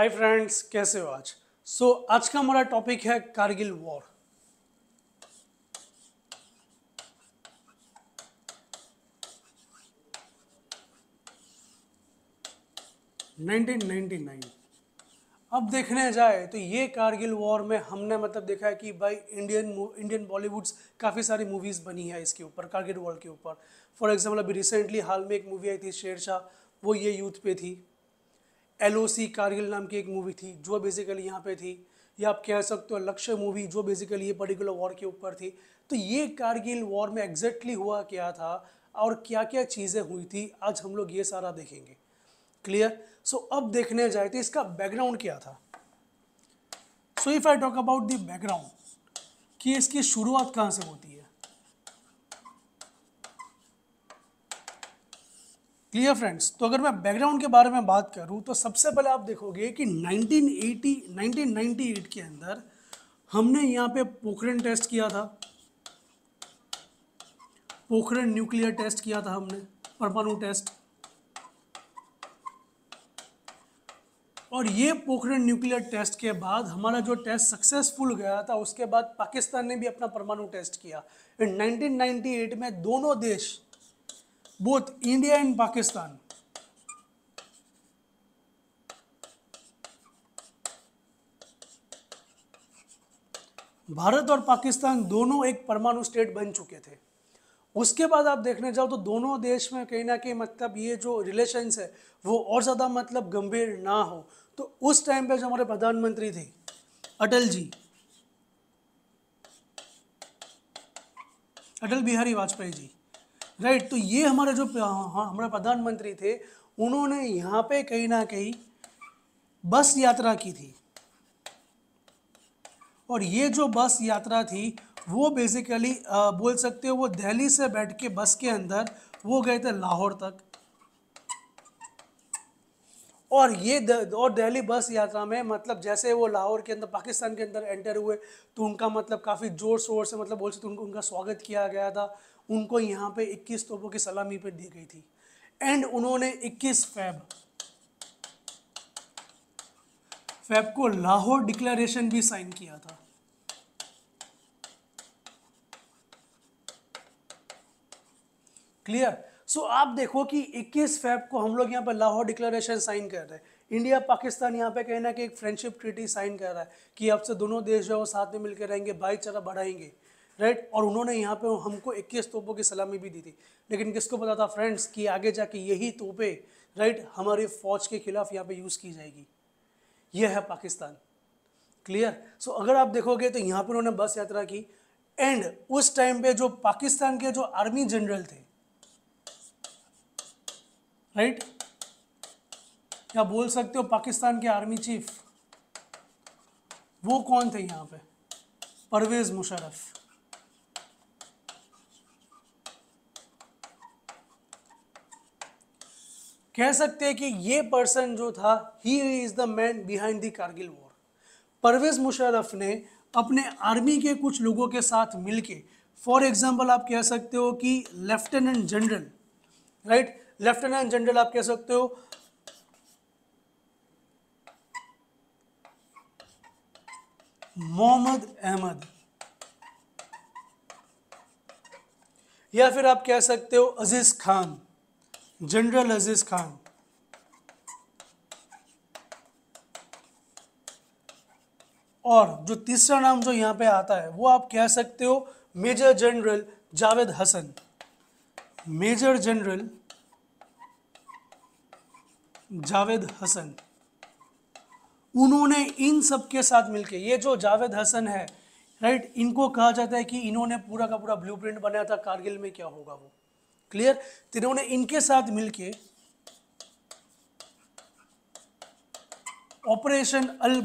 Hi friends, कैसे हो आज। आज का हमारा टॉपिक है कारगिल वॉर। नाइनटीन 99। अब देखने जाए तो ये कारगिल वॉर में हमने मतलब देखा है कि भाई इंडियन बॉलीवुड्स काफ़ी सारी मूवीज़ बनी है इसके ऊपर, कारगिल वॉर के ऊपर। फॉर एग्जांपल अभी रिसेंटली हाल में एक मूवी आई थी शेरशाह, वो ये यूथ पे थी। LOC कारगिल नाम की एक मूवी थी जो बेसिकली यहाँ पे थी, या आप कह सकते हो लक्ष्य मूवी जो बेसिकली ये पर्टिकुलर वॉर के ऊपर थी। तो ये कारगिल वॉर में एग्जैक्टली हुआ क्या था और क्या क्या चीज़ें हुई थी, आज हम लोग ये सारा देखेंगे। क्लियर। अब देखने जाए तो इसका बैकग्राउंड क्या था। If I talk about the background कि इसकी शुरुआत कहाँ से होती है। Clear friends. तो अगर मैं बैकग्राउंड के बारे में बात करूं तो सबसे पहले आप देखोगे कि 1998 के अंदर हमने यहाँ पे पोखरण टेस्ट किया था, पोखरण न्यूक्लियर टेस्ट किया था हमने, परमाणु टेस्ट। और ये पोखरण न्यूक्लियर टेस्ट के बाद हमारा जो टेस्ट सक्सेसफुल गया था, उसके बाद पाकिस्तान ने भी अपना परमाणु टेस्ट किया। इन 1998 में दोनों देश, both India and Pakistan, Bharat और पाकिस्तान दोनों एक परमाणु स्टेट बन चुके थे। उसके बाद आप देखने जाओ तो दोनों देश में कहीं ना कहीं मतलब ये जो रिलेशंस है वो और ज़्यादा मतलब गंभीर ना हो। तो उस टाइम पे जो हमारे प्रधानमंत्री थे अटल जी, अटल बिहारी वाजपेयी जी, राइट। तो ये हमारे जो हमारे प्रधानमंत्री थे, उन्होंने यहाँ पे कहीं ना कहीं बस यात्रा की थी। और ये जो बस यात्रा थी वो बेसिकली बोल सकते हो वो दिल्ली से बैठ के बस के अंदर वो गए थे लाहौर तक। और और दिल्ली बस यात्रा में मतलब जैसे वो लाहौर के अंदर पाकिस्तान के अंदर एंटर हुए तो उनका मतलब काफ़ी ज़ोर शोर से मतलब बोल सकते उनका स्वागत किया गया था। उनको यहाँ पे 21 तोपों की सलामी पे दी गई थी। एंड उन्होंने 21 फेब को लाहौर डिक्लेरेशन भी साइन किया था। क्लियर। आप देखो कि 21 फेब को हम लोग यहाँ पर लाहौर डिक्लेरेशन साइन कर रहे हैं। इंडिया पाकिस्तान यहाँ पे कहीं ना कहीं एक फ्रेंडशिप ट्रीटी साइन कर रहा है कि अब से दोनों देश जो है वो साथ में मिलकर रहेंगे, भाईचारा बढ़ाएंगे, राइट। और उन्होंने यहाँ पे हमको 21 तोपों की सलामी भी दी थी। लेकिन किसको पता था फ्रेंड्स कि आगे जाके यही तोपें, राइट, हमारी फौज के खिलाफ यहाँ पे यूज़ की जाएगी। यह है पाकिस्तान। क्लियर। अगर आप देखोगे तो यहाँ पर उन्होंने बस यात्रा की। एंड उस टाइम पे जो पाकिस्तान के जो आर्मी जनरल थे, राइट, या बोल सकते हो पाकिस्तान के आर्मी चीफ, वो कौन थे यहाँ पे? परवेज मुशर्रफ। कह सकते हैं कि ये पर्सन जो था ही is the man behind the Kargil war. Pervez Musharraf ने अपने आर्मी के कुछ लोगों के साथ मिलके, फॉर एग्जांपल आप कह सकते हो कि lieutenant general, right, lieutenant general आप कह सकते हो मोहम्मद अहमद, या फिर आप कह सकते हो अजीज खान, जनरल अजीज खान। और जो तीसरा नाम जो यहाँ पे आता है वो आप कह सकते हो major general Javed Hasan, major general Javed Hasan. उन्होंने इन सब के साथ मिलके, ये जो जावेद हसन है, राइट, इनको कहा जाता है कि इन्होंने पूरा का पूरा ब्लूप्रिंट बनाया था कारगिल में क्या होगा वो। क्लियर। तो इन्होंने इनके साथ मिलके ऑपरेशन अल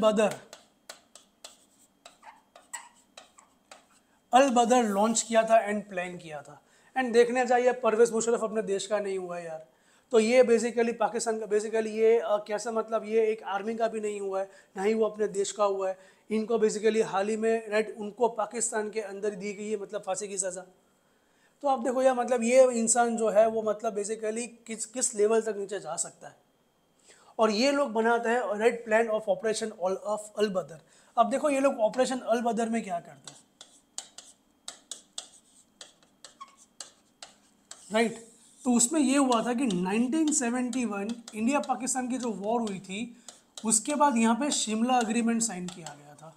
बदर लॉन्च किया था एंड प्लान किया था। एंड देखने जाइए परवेज मुशर्रफ अपने देश का नहीं हुआ है यार। तो ये बेसिकली पाकिस्तान का, बेसिकली ये कैसा मतलब ये एक आर्मी का भी नहीं हुआ है, ना ही वो अपने देश का हुआ है। इनको बेसिकली हाल ही में, राइट, उनको पाकिस्तान के अंदर दी गई है मतलब फांसी की सज़ा। तो आप देखो यार मतलब ये इंसान जो है वो मतलब बेसिकली किस किस लेवल तक नीचे जा सकता है। और ये लोग बनाते हैं red plan of operation of Al Badr. अब देखो ये लोग ऑपरेशन अल बदर में क्या करते हैं, राइट। तो उसमें ये हुआ था कि 1971 इंडिया पाकिस्तान की जो वॉर हुई थी उसके बाद यहाँ पे शिमला अग्रीमेंट साइन किया गया था।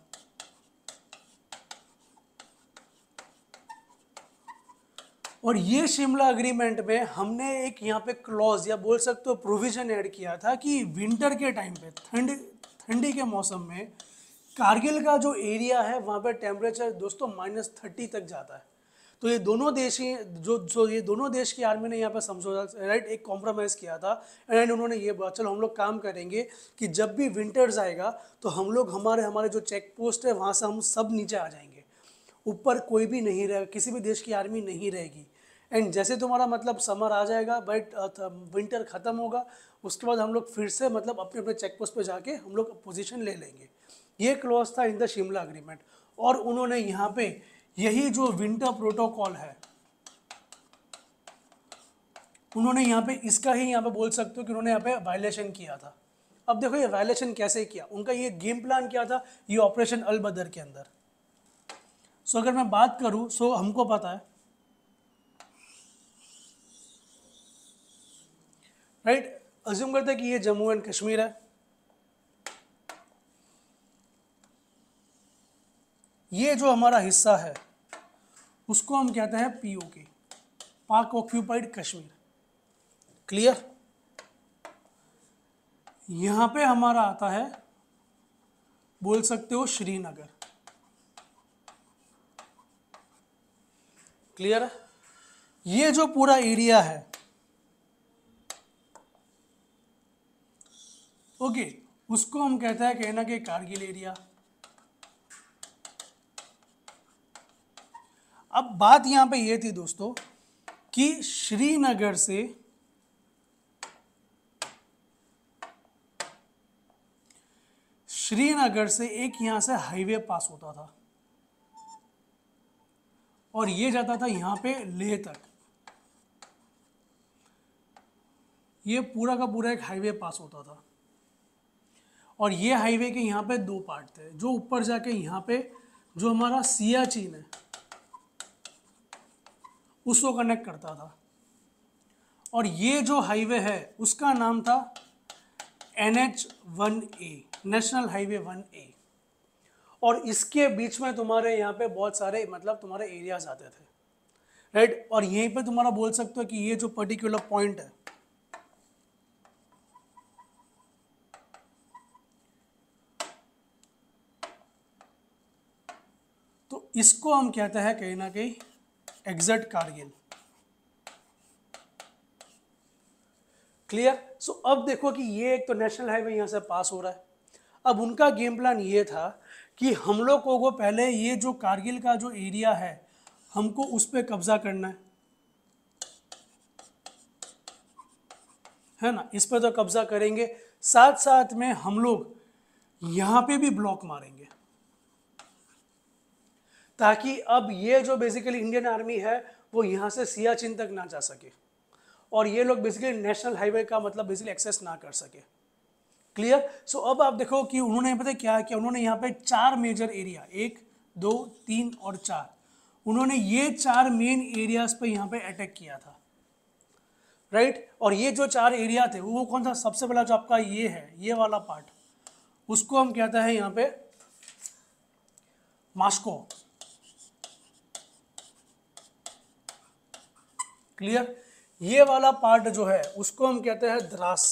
और ये शिमला अग्रीमेंट में हमने एक यहाँ पे क्लॉज या बोल सकते हो प्रोविजन ऐड किया था कि विंटर के टाइम पे ठंडी के मौसम में कारगिल का जो एरिया है वहाँ पे टेम्परेचर दोस्तों -30 तक जाता है। तो ये दोनों देश ही जो ये दोनों देश की आर्मी ने यहाँ पे समझौता राइट एक कॉम्प्रोमाइज़ किया था। एंड उन्होंने ये बोला चलो हम लोग काम करेंगे कि जब भी विंटर्स आएगा तो हम लोग हमारे जो चेक पोस्ट है वहाँ से हम सब नीचे आ जाएंगे, ऊपर कोई भी नहीं रहेगा, किसी भी देश की आर्मी नहीं रहेगी। एंड जैसे तुम्हारा मतलब समर आ जाएगा बट विंटर ख़त्म होगा उसके बाद हम लोग फिर से मतलब अपने अपने चेक पोस्ट पे जाके हम लोग पोजीशन ले लेंगे। ये क्लॉज था इन द शिमला अग्रीमेंट। और उन्होंने यहाँ पे यही जो विंटर प्रोटोकॉल है उन्होंने यहाँ पे इसका ही यहाँ पे बोल सकते हो कि उन्होंने यहाँ पे वायलेशन किया था। अब देखो ये वायलेशन कैसे किया, उनका ये गेम प्लान क्या था ये ऑपरेशन अल बदर के अंदर। सो अगर मैं बात करूँ सो हमको पता है राइट, अज्यूम करते हैं कि ये जम्मू एंड कश्मीर है, ये जो हमारा हिस्सा है उसको हम कहते हैं पीओके, पाक ऑक्यूपाइड कश्मीर। क्लियर। यहाँ पे हमारा आता है बोल सकते हो श्रीनगर। क्लियर है। ये जो पूरा एरिया है ओके उसको हम कहते हैं कहना कि कारगिल एरिया। अब बात यहाँ पे ये थी दोस्तों कि श्रीनगर से एक यहाँ से हाईवे पास होता था और ये जाता था यहाँ पे लेह तक। ये पूरा का पूरा एक हाईवे पास होता था और ये हाईवे के यहाँ पे दो पार्ट थे। जो ऊपर जाके यहाँ पे जो हमारा सियाचिन है उसको कनेक्ट करता था और ये जो हाईवे है उसका नाम था NH1A, नेशनल हाईवे 1A। और इसके बीच में तुम्हारे यहाँ पे बहुत सारे मतलब तुम्हारे एरियाज आते थे राइट। और यहीं पे तुम्हारा बोल सकते हो कि ये जो पर्टिकुलर पॉइंट है तो इसको हम कहते हैं कहीं ना कहीं एग्जैक्ट कारगिल। क्लियर। सो अब देखो कि ये एक तो नेशनल हाईवे यहाँ से पास हो रहा है। अब उनका गेम प्लान ये था कि हम लोगों को पहले ये जो कारगिल का जो एरिया है हमको उस पर कब्जा करना है ना, इस पर तो कब्जा करेंगे, साथ साथ में हम लोग यहाँ पे भी ब्लॉक मारेंगे ताकि अब ये जो बेसिकली इंडियन आर्मी है वो यहाँ से सियाचिन तक ना जा सके और ये लोग बेसिकली नेशनल हाईवे का मतलब बेसिकली एक्सेस ना कर सके। क्लियर। सो अब आप देखो कि उन्होंने पता क्या किया, उन्होंने यहाँ पे 4 मेजर एरिया 1 2 3 और 4 उन्होंने ये 4 मेन एरियाज पे यहाँ पे अटैक किया था राइट। और ये जो 4 एरिया थे वो कौन सा, सबसे पहला जो आपका ये है ये वाला पार्ट उसको हम कहते हैं यहाँ पे मास्को। क्लियर। ये वाला पार्ट जो है उसको हम कहते हैं द्रास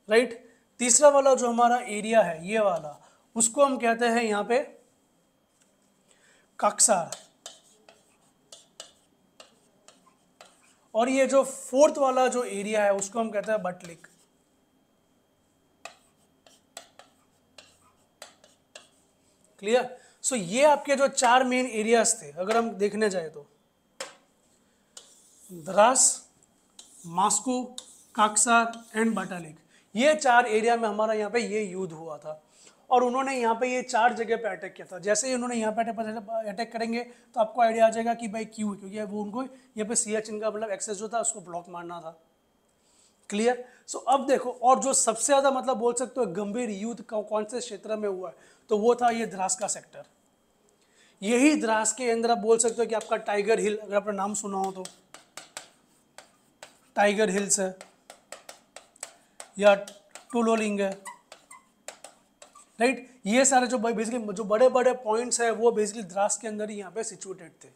राइट। तीसरा वाला जो हमारा एरिया है ये वाला उसको हम कहते हैं यहाँ पे काक्सार। और ये जो फोर्थ वाला जो एरिया है उसको हम कहते हैं बटलिक। क्लियर। सो ये आपके जो 4 मेन एरियाज थे अगर हम देखने जाए तो द्रास, मास्को, काक्सार एंड बटालिक, ये 4 एरिया में हमारा यहाँ पे ये युद्ध हुआ था। और उन्होंने यहाँ पे ये 4 जगह पे अटैक किया था। जैसे ही उन्होंने यहाँ पे अटैक करेंगे तो आपको आइडिया आ जाएगा कि भाई क्यों, क्योंकि वो उनको यहाँ पे सियाचिन का मतलब एक्सेस जो था उसको ब्लॉक मारना था। क्लियर। सो अब देखो, और जो सबसे ज़्यादा मतलब बोल सकते हो गंभीर युद्ध कौन से क्षेत्र में हुआ है, तो वो था ये द्रास का सेक्टर। यही द्रास के अंदर आप बोल सकते हो कि आपका टाइगर हिल, अगर आपने नाम सुना हो तो, टाइगर हिल्स है या टुलोलिंग है, राइट। ये सारे जो बेसिकली जो बड़े बड़े पॉइंट्स है वो बेसिकली द्रास के अंदर ही यहाँ पे सिचुएटेड थे।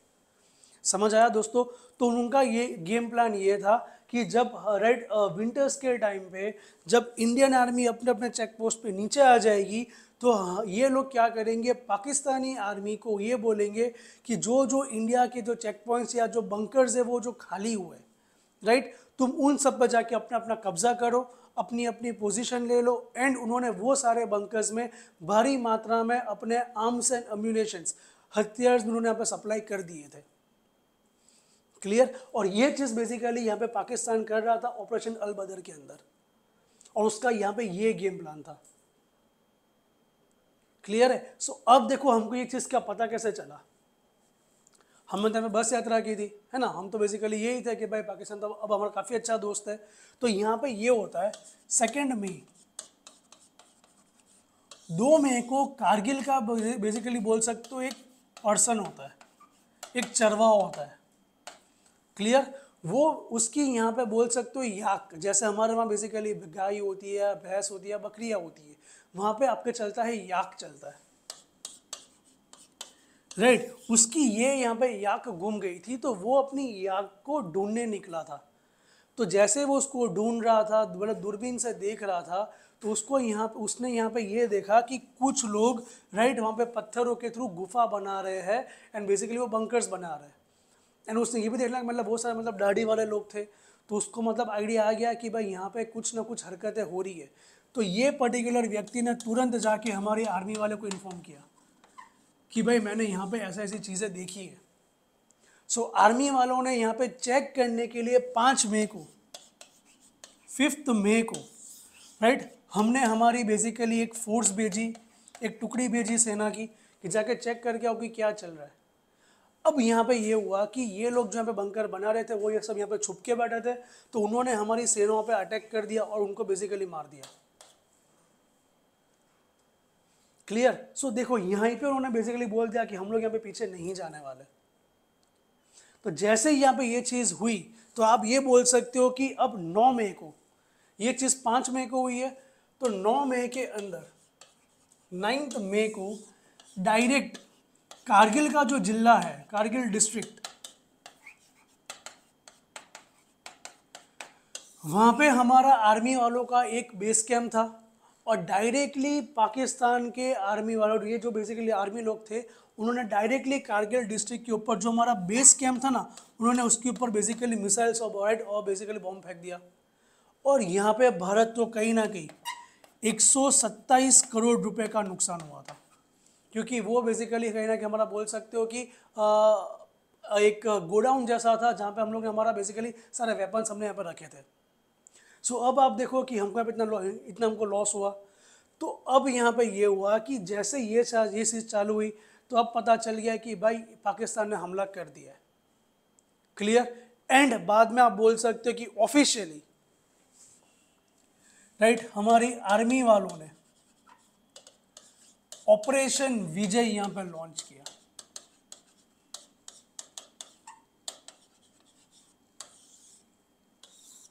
समझ आया दोस्तों। तो उनका ये गेम प्लान ये था कि जब राइट विंटर्स के टाइम पे जब इंडियन आर्मी अपने अपने चेक पोस्ट पे नीचे आ जाएगी, तो ये लोग क्या करेंगे, पाकिस्तानी आर्मी को ये बोलेंगे कि जो जो इंडिया के जो चेक पॉइंट्स या जो बंकर्स है वो जो खाली हुए, राइट, तुम उन सब पर जाके अपना अपना कब्जा करो, अपनी अपनी पोजीशन ले लो। एंड उन्होंने वो सारे बंकर्स में भारी मात्रा में अपने आर्म्स एंड अम्यूनेशंस, हथियार उन्होंने यहाँ पे सप्लाई कर दिए थे। क्लियर। और ये चीज़ बेसिकली यहाँ पे पाकिस्तान कर रहा था ऑपरेशन अल बदर के अंदर, और उसका यहाँ पे ये गेम प्लान था। क्लियर है। सो अब देखो हमको ये चीज़ का पता कैसे चला। हमने तो बस यात्रा की थी, है ना, हम तो बेसिकली यही थे कि भाई पाकिस्तान तो अब हमारा काफ़ी अच्छा दोस्त है। तो यहाँ पे ये होता है 2 मई, 2 मई को कारगिल का बेसिकली बोल सकते हो एक पर्सन होता है, एक चरवाहा होता है। क्लियर। वो उसकी यहाँ पे बोल सकते हो याक, जैसे हमारे वहाँ बेसिकली गाय होती है, भैंस होती है, बकरियाँ होती है, वहाँ पे आपके चलता है याक चलता है, राइट। उसकी ये यहाँ पे याक गुम गई थी, तो वो अपनी याक को ढूंढने निकला था। तो जैसे वो उसको ढूंढ रहा था, मतलब दूरबीन से देख रहा था, तो उसको उसने यहाँ पे ये देखा कि कुछ लोग राइट वहाँ पे पत्थरों के थ्रू गुफा बना रहे हैं, एंड बेसिकली वो बंकर्स बना रहे हैं। एंड उसने ये भी देखना कि मतलब बहुत सारे मतलब दाढ़ी वाले लोग थे, तो उसको मतलब आइडिया आ गया कि भाई यहाँ पे कुछ ना कुछ हरकतें हो रही है। तो ये पर्टिकुलर व्यक्ति ने तुरंत जाके हमारी आर्मी वाले को इन्फॉर्म किया कि भाई मैंने यहाँ पे ऐसी ऐसी चीज़ें देखी है। सो आर्मी वालों ने यहाँ पे चेक करने के लिए 5 मई को, 5 मई को, राइट, हमने हमारी बेसिकली एक फोर्स भेजी, एक टुकड़ी भेजी सेना की, कि जाके चेक करके आओ कि क्या चल रहा है। अब यहाँ पे ये हुआ कि ये लोग जो यहाँ पे बंकर बना रहे थे वो ये सब यहाँ पे छुप के बैठे थे, तो उन्होंने हमारी सेनाओं पे अटैक कर दिया और उनको बेसिकली मार दिया। क्लियर। सो देखो यहाँ पे उन्होंने बेसिकली बोल दिया कि हम लोग यहाँ पे पीछे नहीं जाने वाले। तो जैसे ही यहाँ पे ये चीज़ हुई, तो आप ये बोल सकते हो कि अब 9 मई को, ये चीज़ 5 मई को हुई है, तो 9 मई के अंदर 9 मई को डायरेक्ट कारगिल का जो जिला है, कारगिल डिस्ट्रिक्ट, वहाँ पे हमारा आर्मी वालों का एक बेस कैंप था, और डायरेक्टली पाकिस्तान के आर्मी वालों, ये जो बेसिकली आर्मी लोग थे, उन्होंने डायरेक्टली कारगिल डिस्ट्रिक्ट के ऊपर जो हमारा बेस कैंप था ना, उन्होंने उसके ऊपर बेसिकली मिसाइल्स और बेसिकली बॉम्ब फेंक दिया। और यहाँ पे भारत तो कहीं ना कहीं 127 करोड़ रुपए का नुकसान हुआ था, क्योंकि वो बेसिकली कहीं ना कहीं हमारा बोल सकते हो कि एक गोडाउन जैसा था जहाँ पे हम लोग ने हमारा बेसिकली सारे वेपन्स हमने यहाँ पर रखे थे। सो अब आप देखो कि हमको इतना हमको लॉस हुआ। तो अब यहाँ पे ये हुआ कि जैसे ये चीज़ चालू हुई, तो अब पता चल गया कि भाई पाकिस्तान ने हमला कर दिया है। क्लियर। एंड बाद में आप बोल सकते हो कि ऑफिशियली राइट हमारी आर्मी वालों ने ऑपरेशन विजय यहाँ पर लॉन्च किया।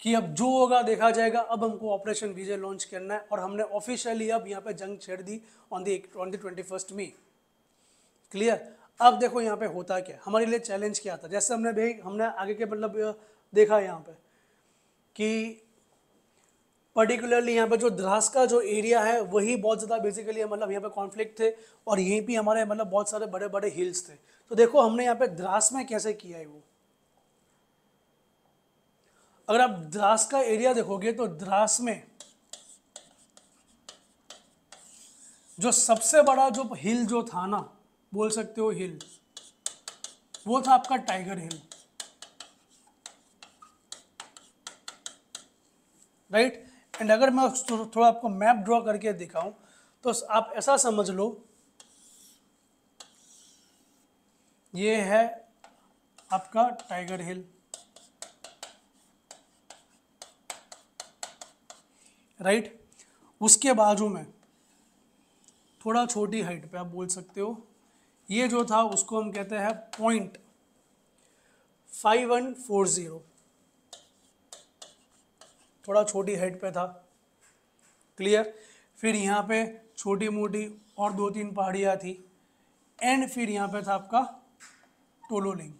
कि अब जो होगा देखा जाएगा, अब हमको ऑपरेशन विजय लॉन्च करना है, और हमने ऑफिशियली अब यहाँ पे जंग छेड़ दी ऑन दी 21 मई। क्लियर। अब देखो यहाँ पे होता क्या, हमारे लिए चैलेंज क्या था, जैसे हमने आगे के मतलब देखा यहाँ पे कि पर्टिकुलरली यहाँ पे जो द्रास का जो एरिया है वही बहुत ज़्यादा बेसिकली मतलब यहाँ पे कॉन्फ्लिक्ट थे, और यहीं पे हमारे मतलब बहुत सारे बड़े बड़े हिल्स थे। तो देखो हमने यहाँ पे द्रास में कैसे किया है वो, अगर आप द्रास का एरिया देखोगे तो द्रास में जो सबसे बड़ा जो हिल जो था ना, बोल सकते हो हिल, वो था आपका टाइगर हिल, राइट। एंड अगर मैं थोड़ा आपको मैप ड्रॉ करके दिखाऊं, तो आप ऐसा समझ लो, ये है आपका टाइगर हिल, राइट। उसके बाजू में थोड़ा छोटी हाइट पे आप बोल सकते हो, ये जो था उसको हम कहते हैं .5140, थोड़ा छोटी हाइट पे था। क्लियर। फिर यहाँ पे छोटी मोटी और 2-3 पहाड़ियाँ थी, एंड फिर यहाँ पे था आपका टोलोलिंग।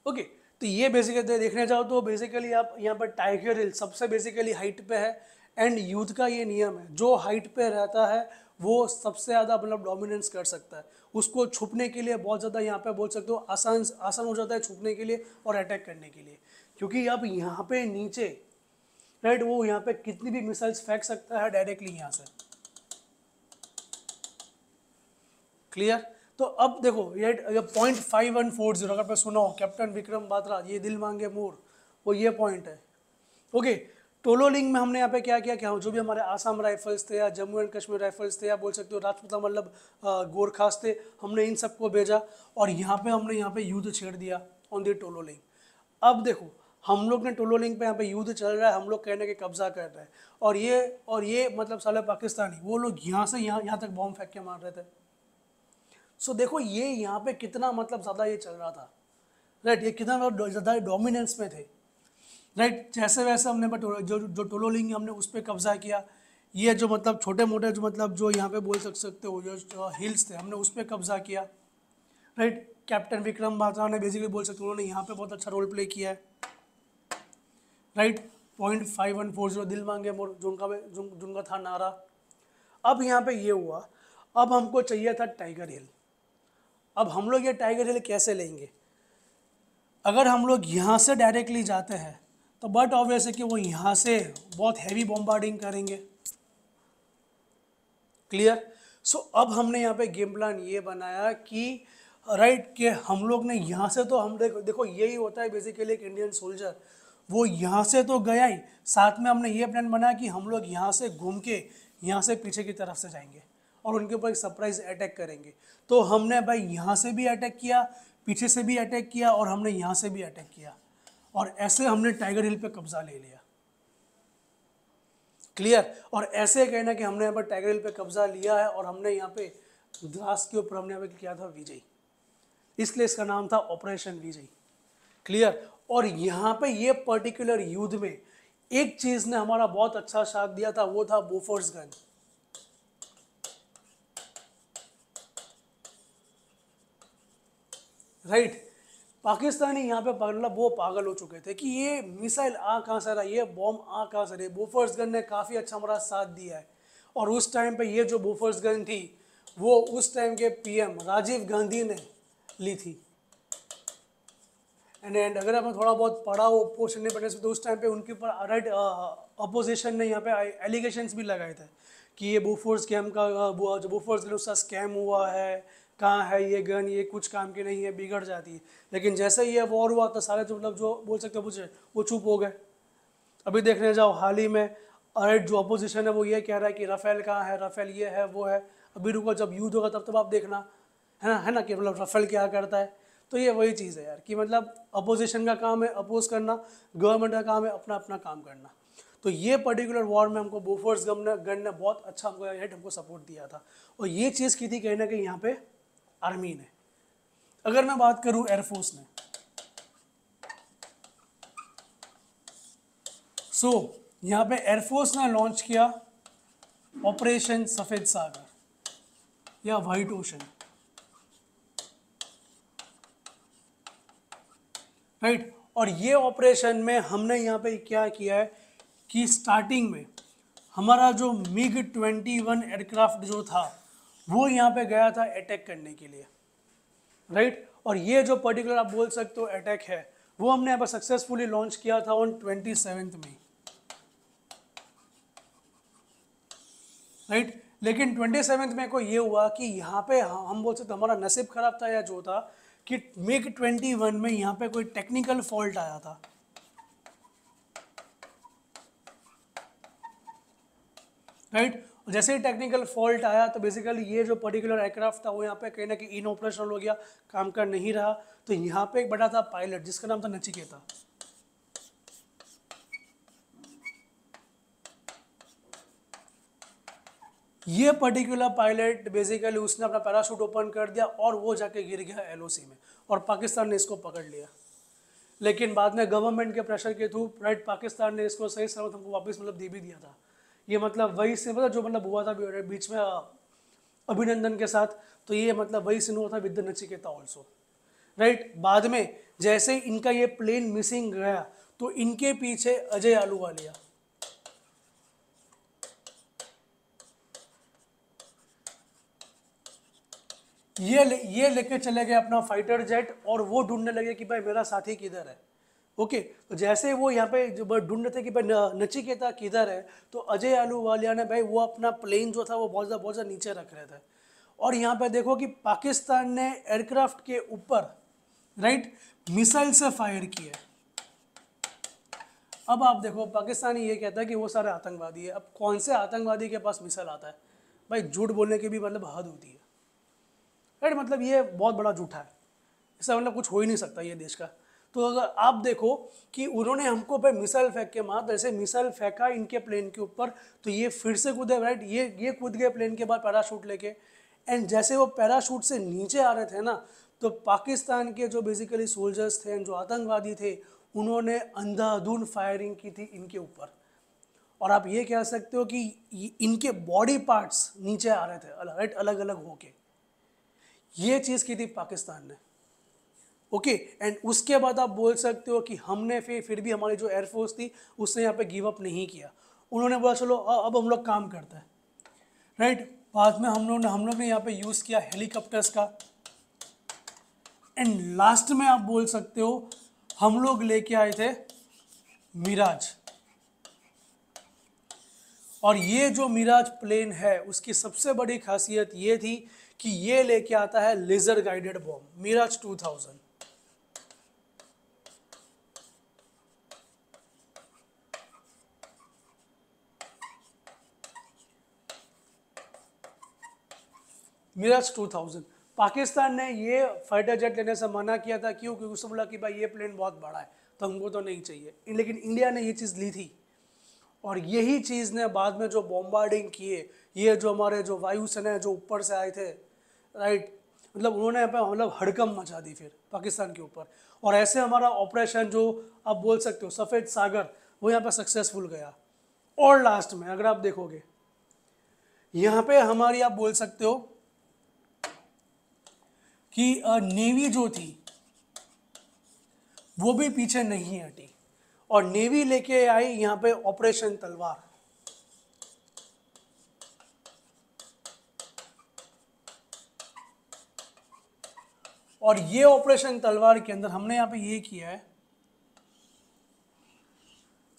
ओके, तो ये बेसिकली देखने जाओ तो बेसिकली आप यहाँ पर टाइगर हिल सबसे बेसिकली हाइट पे है, एंड यूथ का ये नियम है, जो हाइट पे रहता है वो सबसे ज़्यादा मतलब डोमिनेंस कर सकता है। उसको छुपने के लिए बहुत ज़्यादा यहाँ पे बोल सकते हो आसान आसान हो जाता है छुपने के लिए और अटैक करने के लिए, क्योंकि अब यहाँ पे नीचे राइट वो यहाँ पे कितनी भी मिसाइल्स फेंक सकता है डायरेक्टली यहाँ से। क्लियर। तो अब देखो ये .5140 अगर मैं सुना हो कैप्टन विक्रम बात्रा ये दिल मांगे मोर, वो ये पॉइंट है। ओके, टोलोलिंग में हमने यहाँ पे क्या किया, क्या जो भी हमारे आसाम राइफल्स थे या जम्मू एंड कश्मीर राइफल्स थे या बोल सकते हो राजपूता मतलब गोरखास थे, हमने इन सबको भेजा और यहाँ पे हमने यहाँ पे युद्ध छेड़ दिया ऑन द टोलोलिंग। अब देखो हम लोग ने टोलोलिंग पे यहाँ पे युद्ध चल रहा है, हम लोग कहने के कब्जा कर रहे हैं, और ये मतलब साले पाकिस्तानी वो लोग यहाँ से यहाँ तक बॉम्ब फेंक के मार रहे थे। सो देखो ये यहाँ पे कितना मतलब ज़्यादा ये चल रहा था, राइट। ये कितना ज़्यादा डोमिनेंस में थे, राइट। जैसे वैसे हमने जो टोलोलिंग हमने उस पर कब्जा किया। ये जो मतलब छोटे मोटे जो मतलब जो यहाँ पे बोल सकते हो जो हिल्स थे हमने उस पर कब्जा किया, राइट। कैप्टन विक्रम बात्रा ने बेसिकली बोल सकते हो उन्होंने यहाँ पे बहुत अच्छा रोल प्ले किया है, राइट। .5140 दिल मांगे मोर जिनका था नारा। अब यहाँ पे ये हुआ, अब हमको चाहिए था टाइगर हिल। अब हम लोग ये टाइगर हिल कैसे लेंगे? अगर हम लोग यहाँ से डायरेक्टली जाते हैं तो बट ऑब्वियस है कि वो यहाँ से बहुत हैवी बॉम्बार्डिंग करेंगे। क्लियर। सो अब हमने यहाँ पे गेम प्लान ये बनाया कि राइट कि हम लोग ने यहाँ से तो हम देखो यही होता है बेसिकली एक इंडियन सोल्जर, वो यहाँ से तो गया ही, साथ में हमने ये प्लान बनाया कि हम लोग यहाँ से घूम के यहाँ से पीछे की तरफ से जाएंगे और उनके ऊपर एक सरप्राइज अटैक करेंगे। तो हमने भाई यहाँ से भी अटैक किया, पीछे से भी अटैक किया और हमने यहाँ से भी अटैक किया, और ऐसे हमने टाइगर हिल पे कब्जा ले लिया। क्लियर। और ऐसे कहना कि हमने यहाँ पर टाइगर हिल पे कब्जा लिया है और हमने यहाँ पे द्रास के ऊपर हमने यहाँ पे किया था विजय, इसलिए इसका नाम था ऑपरेशन विजय। क्लियर। और यहाँ पे ये पर्टिकुलर युद्ध में एक चीज ने हमारा बहुत अच्छा साथ दिया था, वो था बोफोर्स गन। राइट। पाकिस्तानी यहाँ पे मतलब वो पागल हो चुके थे कि ये मिसाइल आ कहाँ से रहा, ये बॉम्ब आ कहाँ से रही। बोफोर्स गन ने काफ़ी अच्छा हमारा साथ दिया है, और उस टाइम पे ये जो बोफोर्स गन थी वो उस टाइम के पीएम राजीव गांधी ने ली थी। एंड अगर आपने थोड़ा बहुत पढ़ा हो पोस्ट इंडिपेंडेंस में तो उस टाइम पे उनके ऊपर राइट अपोजिशन ने यहाँ पे एलिगेशंस भी लगाए थे कि ये बोफोर्स स्कैम का जो बोफोर्स गन उसका स्कैम हुआ है, कहाँ है ये गन, ये कुछ काम की नहीं है, बिगड़ जाती है। लेकिन जैसे ही ये वॉर हुआ तो सारे जो मतलब जो बोल सकते हैं वो चुप हो गए। अभी देखने जाओ हाल ही में राइट जो अपोजिशन है वो ये कह रहा है कि राफेल कहाँ है, राफेल ये है वो है। अभी रुको जब युद्ध होगा तब आप देखना, है ना कि मतलब राफेल क्या करता है। तो ये वही चीज़ है यार कि मतलब अपोजिशन का काम है अपोज करना, गवर्नमेंट का काम है अपना अपना काम करना। तो ये पर्टिकुलर वॉर में हमको बोफोर्स गन ने बहुत अच्छा हमको सपोर्ट दिया था, और ये चीज़ की थी कहीं ना कहीं यहाँ पे आर्मी ने। अगर मैं बात करूँ एयरफोर्स ने, सो यहाँ पे एयरफोर्स ने लॉन्च किया ऑपरेशन सफ़ेद सागर या वाइट ओशन, राइट। और ये ऑपरेशन में हमने यहाँ पे क्या किया है कि स्टार्टिंग में हमारा जो MiG-21 एयरक्राफ्ट जो था वो यहाँ पे गया था अटैक करने के लिए, राइट। और ये जो पर्टिकुलर आप बोल सकते हो अटैक है वो हमने यहाँ पर सक्सेसफुली लॉन्च किया था ऑन 27 मई, राइट। लेकिन 27 मई को ये हुआ कि यहाँ पे हम बोल सकते हमारा नसीब खराब था या जो था कि MiG-21 में यहाँ पे कोई टेक्निकल फॉल्ट आया था, राइट। जैसे ही टेक्निकल फॉल्ट आया तो बेसिकली ये जो पर्टिकुलर एयरक्राफ्ट था वो यहाँ पे कहीं ना कहीं इन ऑपरेशनल हो गया, काम कर नहीं रहा। तो यहाँ पे एक बड़ा था पायलट जिसका नाम था नचिकेता, ये पर्टिकुलर पायलट बेसिकली उसने अपना पैराशूट ओपन कर दिया और वो जाके गिर गया एलओसी में, और पाकिस्तान ने इसको पकड़ लिया। लेकिन बाद में गवर्नमेंट के प्रेशर के थ्रू राइट पाकिस्तान ने इसको सही सलामत हमको वापस मतलब दे भी दिया था। ये मतलब वही से मतलब जो मतलब हुआ था बीच में अभिनंदन के साथ, तो ये मतलब वही सीन हुआ था विद नचिकेता ऑल्सो, राइट। बाद में जैसे इनका ये प्लेन मिसिंग गया तो इनके पीछे अजय आलूवालिया, ये लेके चले गए अपना फाइटर जेट, और वो ढूंढने लगे कि भाई मेरा साथी किधर है। ओके, तो जैसे वो यहाँ पे जो ढूंढ रहे थे कि भाई नचिकेता किधर है, तो अजय आलूवालिया ने भाई वो अपना प्लेन जो था वो बहुत ज़्यादा नीचे रख रहे थे। और यहाँ पे देखो कि पाकिस्तान ने एयरक्राफ्ट के ऊपर राइट मिसाइल से फायर किया। अब आप देखो पाकिस्तानी ये कहता है कि वो सारे आतंकवादी है। अब कौन से आतंकवादी के पास मिसाइल आता है भाई? झूठ बोलने की भी मतलब हद होती है, राइट। मतलब ये बहुत बड़ा झूठा है, इसका मतलब कुछ हो ही नहीं सकता ये देश का। तो अगर आप देखो कि उन्होंने हमको भाई मिसाइल फेंक के मार, जैसे मिसाइल फेंका इनके प्लेन के ऊपर तो ये फिर से कूदे, राइट। ये कूद गए प्लेन के बाद पैराशूट लेके, एंड जैसे वो पैराशूट से नीचे आ रहे थे ना, तो पाकिस्तान के जो बेसिकली सोल्जर्स थे, जो आतंकवादी थे, उन्होंने अंधाधुंध फायरिंग की थी इनके ऊपर। और आप ये कह सकते हो कि इनके बॉडी पार्ट्स नीचे आ रहे थे, राइट, अलग अलग होके। ये चीज़ की थी पाकिस्तान ने, ओके। एंड उसके बाद आप बोल सकते हो कि हमने फिर भी हमारी जो एयरफोर्स थी उसने यहाँ पे गिव अप नहीं किया। उन्होंने बोला चलो अब हम लोग काम करते हैं, राइट। बाद में हम लोग ने यहाँ पे यूज़ किया हेलीकॉप्टर्स का, एंड लास्ट में आप बोल सकते हो हम लोग लेके आए थे मिराज। और ये जो मिराज प्लेन है उसकी सबसे बड़ी खासियत ये थी कि ये लेके आता है laser guided bomb Mirage 2000। Mirage 2000 Pakistan ने ये फाइटर जेट लेने से मना किया था, क्यों? क्योंकि उसने बोला कि भाई ये प्लेन बहुत बड़ा है तो हमको तो नहीं चाहिए, लेकिन इंडिया ने ये चीज़ ली थी। और यही चीज़ ने बाद में जो बॉम्बार्डिंग किए, ये जो हमारे जो वायुसेना है जो ऊपर से आए थे, राइट, मतलब उन्होंने यहाँ पे मतलब हड़कम मचा दी फिर पाकिस्तान के ऊपर। और ऐसे हमारा ऑपरेशन जो आप बोल सकते हो सफ़ेद सागर, वो यहाँ पे सक्सेसफुल गया। और लास्ट में अगर आप देखोगे यहाँ पे हमारी आप बोल सकते हो कि नेवी जो थी वो भी पीछे नहीं हटी, और नेवी लेके आई यहाँ पे ऑपरेशन तलवार। और ये ऑपरेशन तलवार के अंदर हमने यहाँ पे ये किया है,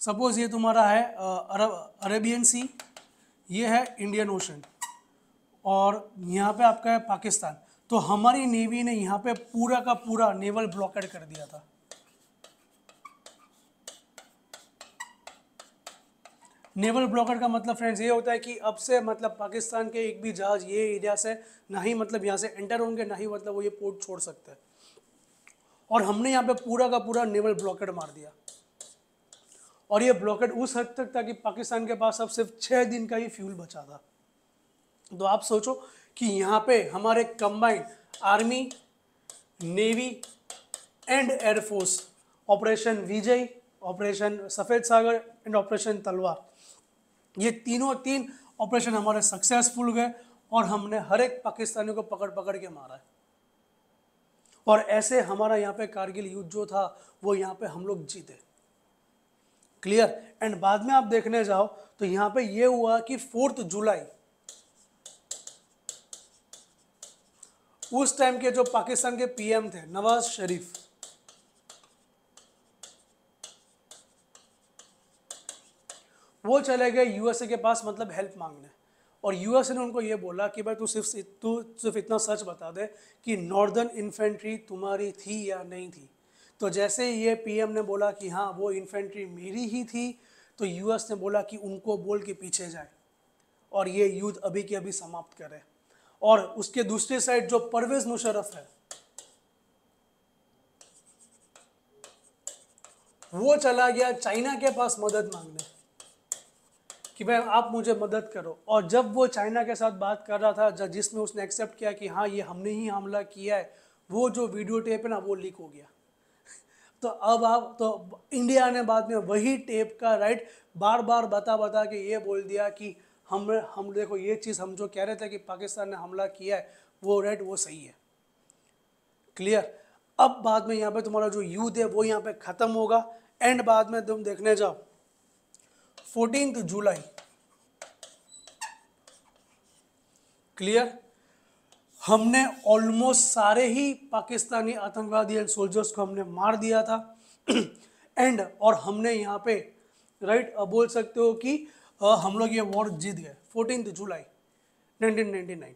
सपोज ये तुम्हारा है अरेबियन सी, ये है इंडियन ओशन, और यहाँ पे आपका है पाकिस्तान। तो हमारी नेवी ने यहाँ पे पूरा का पूरा नेवल ब्लॉकेड कर दिया था। नेवल ब्लॉकेड का मतलब फ्रेंड्स ये होता है कि अब से मतलब पाकिस्तान के एक भी जहाज ये एरिया से ना ही मतलब यहाँ से एंटर होंगे, ना ही मतलब वो ये पोर्ट छोड़ सकते हैं। और हमने यहाँ पे पूरा का पूरा नेवल ब्लॉकेड मार दिया। और ये ब्लॉकेड उस हद तक था कि पाकिस्तान के पास अब सिर्फ 6 दिन का ही फ्यूल बचा था। तो आप सोचो कि यहाँ पे हमारे combined army, navy and air force, operation Vijay, operation सफ़ेद सागर एंड ऑपरेशन तलवार, ये तीन ऑपरेशन हमारे सक्सेसफुल गए, और हमने हर एक पाकिस्तानी को पकड़ पकड़ के मारा है। और ऐसे हमारा यहाँ पे कारगिल युद्ध जो था वो यहाँ पे हम लोग जीते, क्लियर। एंड बाद में आप देखने जाओ तो यहाँ पे ये हुआ कि 4 जुलाई उस टाइम के जो पाकिस्तान के पीएम थे नवाज शरीफ, वो चले गए यूएसए के पास मतलब हेल्प मांगने। और यूएसए ने उनको ये बोला कि भाई तू सिर्फ इतना सच बता दे कि नॉर्दर्न इन्फेंट्री तुम्हारी थी या नहीं थी। तो जैसे ये पीएम ने बोला कि हाँ वो इन्फेंट्री मेरी ही थी, तो यूएस ने बोला कि उनको बोल के पीछे जाए और ये युद्ध अभी के अभी समाप्त करें। और उसके दूसरी साइड जो परवेज मुशर्रफ है वो चला गया चाइना के पास मदद मांगने कि भाई आप मुझे मदद करो। और जब वो चाइना के साथ बात कर रहा था, जिसमें उसने एक्सेप्ट किया कि हाँ ये हमने ही हमला किया है, वो जो वीडियो टेप है ना वो लीक हो गया। तो अब आप तो इंडिया ने बाद में वही टेप का राइट बार बार बता बता के ये बोल दिया कि हम देखो ये चीज़ हम जो कह रहे थे कि पाकिस्तान ने हमला किया है वो राइट वो सही है। क्लियर। अब बाद में यहाँ पे तुम्हारा जो युद्ध है वो यहाँ पे ख़त्म होगा। एंड बाद में तुम देखने जाओ 14 जुलाई। क्लियर। हमने ऑलमोस्ट सारे ही पाकिस्तानी आतंकवादी एंड सोल्जर्स को हमने मार दिया था। एंड और हमने यहाँ पे राइट बोल सकते हो कि हम लोग ये वॉर जीत गए 14 जुलाई 1999।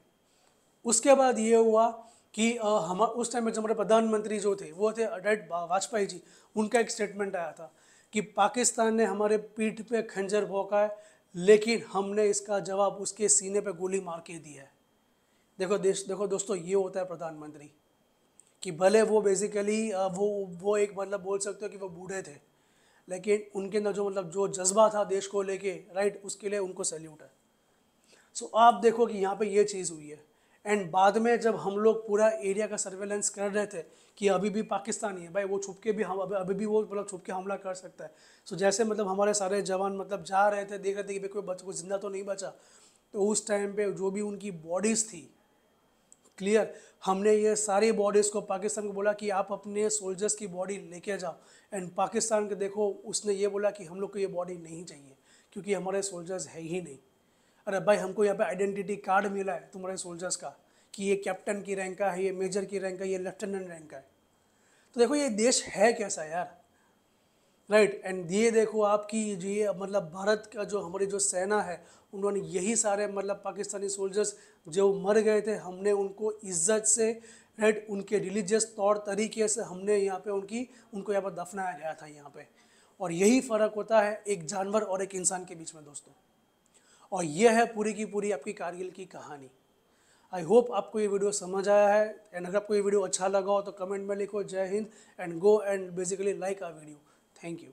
उसके बाद ये हुआ कि हम उस टाइम में जो हमारे प्रधानमंत्री जो थे वो थे राइट वाजपेयी जी। उनका एक स्टेटमेंट आया था कि पाकिस्तान ने हमारे पीठ पे खंजर भोंका है, लेकिन हमने इसका जवाब उसके सीने पे गोली मार के दिया है। देखो दोस्तों, ये होता है प्रधानमंत्री कि भले वो बेसिकली वो एक मतलब बोल सकते हो कि वो बूढ़े थे, लेकिन उनके अंदर जो मतलब जो जज्बा था देश को लेके राइट, उसके लिए उनको सैल्यूट है। सो आप देखो कि यहाँ पे ये चीज़ हुई है। एंड बाद में जब हम लोग पूरा एरिया का सर्वेलेंस कर रहे थे कि अभी भी पाकिस्तानी है भाई, वो छुप के भी हम अभी भी वो मतलब छुप के हमला कर सकता है। सो जैसे मतलब हमारे सारे जवान मतलब जा रहे थे, देख रहे थे कि भाई कोई जिंदा तो नहीं बचा, तो उस टाइम पे जो भी उनकी बॉडीज़ थी, क्लियर, हमने ये सारी बॉडीज़ को पाकिस्तान को बोला कि आप अपने सोल्जर्स की बॉडी लेके जाओ। एंड पाकिस्तान के देखो उसने ये बोला कि हम लोग को ये बॉडी नहीं चाहिए क्योंकि हमारे सोल्जर्स है ही नहीं। अरे भाई, हमको यहाँ पे आइडेंटिटी कार्ड मिला है तुम्हारे सोल्जर्स का कि ये कैप्टन की रैंक का है, ये मेजर की रैंक का है, ये लेफ्टिनेंट रैंक का है। तो देखो ये देश है कैसा यार, राइट। एंड ये देखो आपकी ये मतलब भारत का जो हमारी जो सेना है, उन्होंने यही सारे मतलब पाकिस्तानी सोल्जर्स जो मर गए थे, हमने उनको इज्जत से राइट उनके रिलीजियस तौर तरीके से हमने यहाँ पे उनको यहाँ पर दफनाया गया था यहाँ पे। और यही फ़र्क होता है एक जानवर और एक इंसान के बीच में दोस्तों। और ये है पूरी की पूरी आपकी कारगिल की कहानी। आई होप आपको ये वीडियो समझ आया है। एंड अगर आपको ये वीडियो अच्छा लगा हो तो कमेंट में लिखो Jai Hind and go and basically like our video. Thank you.